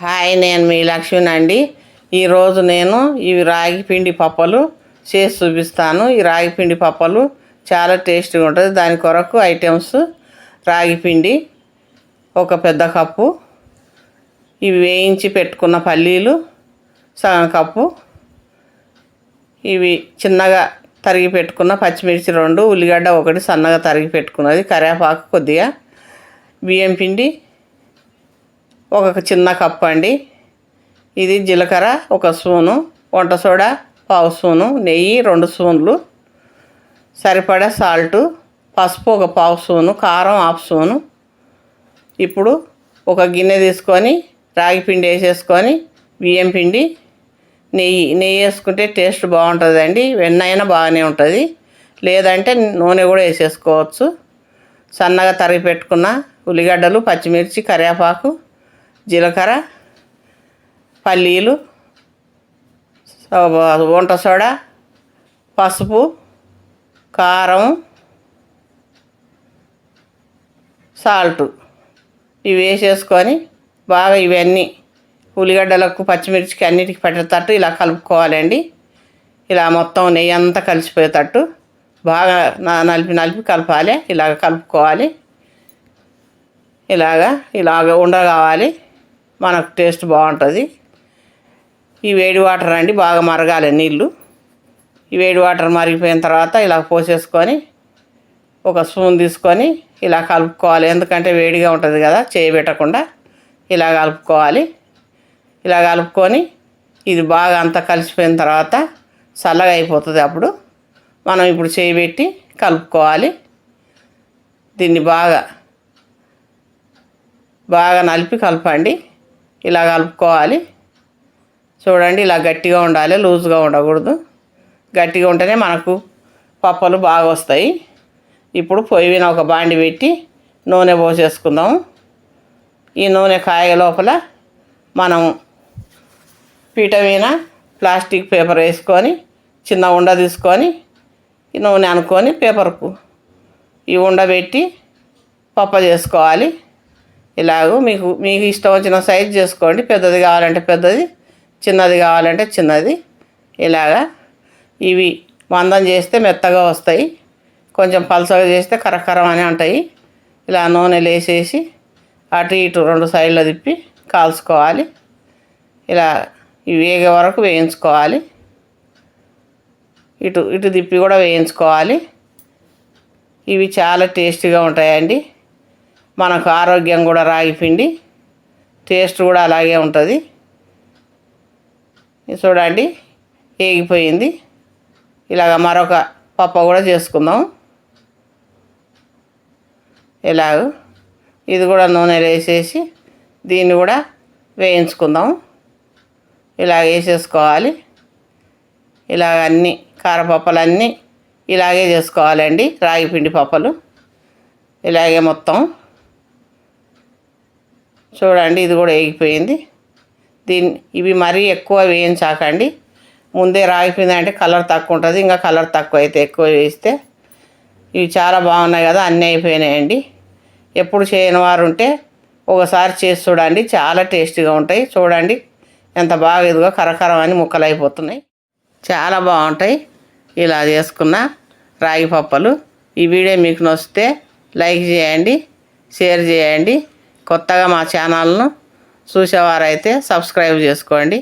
Hi, నేను మీ లక్ష్మిని అండి. ఈరోజు నేను ఇవి రాగి పిండి పప్పలు చేసి చూపిస్తాను. ఈ రాగి పిండి పప్పలు చాలా టేస్టీగా ఉంటుంది. దాని కొరకు ఐటమ్స్: రాగి పిండి ఒక పెద్ద కప్పు, ఇవి వేయించి పెట్టుకున్న పల్లీలు సగం కప్పు, ఇవి చిన్నగా తరిగి పెట్టుకున్న పచ్చిమిర్చి 2, ఉల్లిగడ్డ 1 సన్నగా తరిగి పెట్టుకున్నది, కరివేపాకు కొద్దిగా, బియ్యం పిండి ఒక చిన్న కప్పు అండి. ఇది జీలకర్ర 1 స్పూను, వంట సోడా 1/2 స్పూను, నెయ్యి 2 స్పూన్లు, సరిపడా సాల్టు, పసుపు 1/2 స్పూను, కారం 1/2 స్పూను. ఇప్పుడు ఒక గిన్నె తీసుకొని రాగి పిండి వేసేసుకొని బియ్యం పిండి, నెయ్యి వేసుకుంటే టేస్ట్ బాగుంటుందండి. వెన్న అయినా బాగానే ఉంటుంది, లేదంటే నూనె కూడా వేసేసుకోవచ్చు. సన్నగా తరిగి పెట్టుకున్న ఉల్లిగడ్డలు, పచ్చిమిర్చి, కరివేపాకు, జీలకర్ర, పల్లీలు, వంట సోడా, పసుపు, కారం, సాల్టు ఇవి వేసేసుకొని బాగా ఇవన్నీ ఉల్లిగడ్డలకు, పచ్చిమిర్చికి అన్నిటికి పట్టేటట్టు ఇలా కలుపుకోవాలండి. ఇలా మొత్తం నెయ్యి అంతా కలిసిపోయేటట్టు బాగా నలిపి కలపాలి. ఇలాగ కలుపుకోవాలి. ఇలాగ ఉండకావాలి. మనకు టేస్ట్ బాగుంటుంది. ఈ వేడి వాటర్ అండి, బాగా మరగాలి నీళ్ళు. ఈ వేడి వాటర్ మరిగిపోయిన తర్వాత ఇలా పోసేసుకొని 1 స్పూన్ తీసుకొని ఇలా కలుపుకోవాలి. ఎందుకంటే వేడిగా ఉంటుంది కదా, చేయబెట్టకుండా ఇలా కలుపుకోవాలి. ఇలా కలుపుకొని ఇది బాగా అంతా కలిసిపోయిన తర్వాత చల్లగా అయిపోతుంది. అప్పుడు మనం ఇప్పుడు చేయబెట్టి కలుపుకోవాలి. దీన్ని బాగా నలిపి కలపండి. ఇలా కలుపుకోవాలి. చూడండి, ఇలా గట్టిగా ఉండాలి, లూజ్గా ఉండకూడదు. గట్టిగా ఉంటేనే మనకు పప్పలు బాగా వస్తాయి. ఇప్పుడు పొయ్యి మీద ఒక బాండి పెట్టి నూనె పోసేసుకుందాం. ఈ నూనె కాగే లోపల మనం పీట మీద ప్లాస్టిక్ పేపర్ వేసుకొని చిన్న ఉండ తీసుకొని ఈ నూనె అనుకొని పేపర్కు ఈ ఉండ పెట్టి పప్ప చేసుకోవాలి. మీకు ఇష్టం వచ్చిన సైజు చేసుకోండి. పెద్దది కావాలంటే పెద్దది, చిన్నది కావాలంటే చిన్నది. ఇవి మందం చేస్తే మెత్తగా వస్తాయి, కొంచెం పలసగా చేస్తే కరకరం అని ఉంటాయి. ఇలా నూనెలు వేసేసి అటు ఇటు 2 సైడ్లు తిప్పి కాల్చుకోవాలి. ఇలా ఇవి వేగే వరకు వేయించుకోవాలి. ఇటు తిప్పి కూడా వేయించుకోవాలి. ఇవి చాలా టేస్టీగా ఉంటాయండి. మనకు ఆరోగ్యం కూడా రాగి పిండి, టేస్ట్ కూడా అలాగే ఉంటుంది. చూడండి, వేగిపోయింది. ఇలాగ మరొక పప్ప కూడా చేసుకుందాం. ఇది కూడా నూనెలో వేసేసి దీన్ని కూడా వేయించుకుందాం. ఇలా వేసేసుకోవాలి. ఇలాగ అన్నీ కారపప్పలన్నీ ఇలాగే చేసుకోవాలండి. రాగి పిండి పప్పలు ఇలాగే మొత్తం. చూడండి, ఇది కూడా వేగిపోయింది. ఇవి మరీ ఎక్కువ వేయించాకండి. ముందే రాగిపోయింది అంటే కలర్ తక్కువ ఉంటుంది, ఇంకా కలర్ తక్కువ అయితే ఎక్కువ వేస్తే. ఇవి చాలా బాగున్నాయి కదా, అన్నీ అయిపోయినాయండి. ఎప్పుడు చేయని వారు ఉంటే ఒకసారి చేసి చూడండి, చాలా టేస్టీగా ఉంటాయి. చూడండి ఎంత బాగా ఇదిగో కరకరం అని ముక్కలు అయిపోతున్నాయి, చాలా బాగుంటాయి. ఇలా చేసుకున్న రాగి పప్పలు. ఈ వీడియో మీకు నచ్చితే లైక్ చేయండి, షేర్ చేయండి. కొత్తగా మా ఛానల్ను చూసేవారైతే సబ్స్క్రైబ్ చేసుకోండి.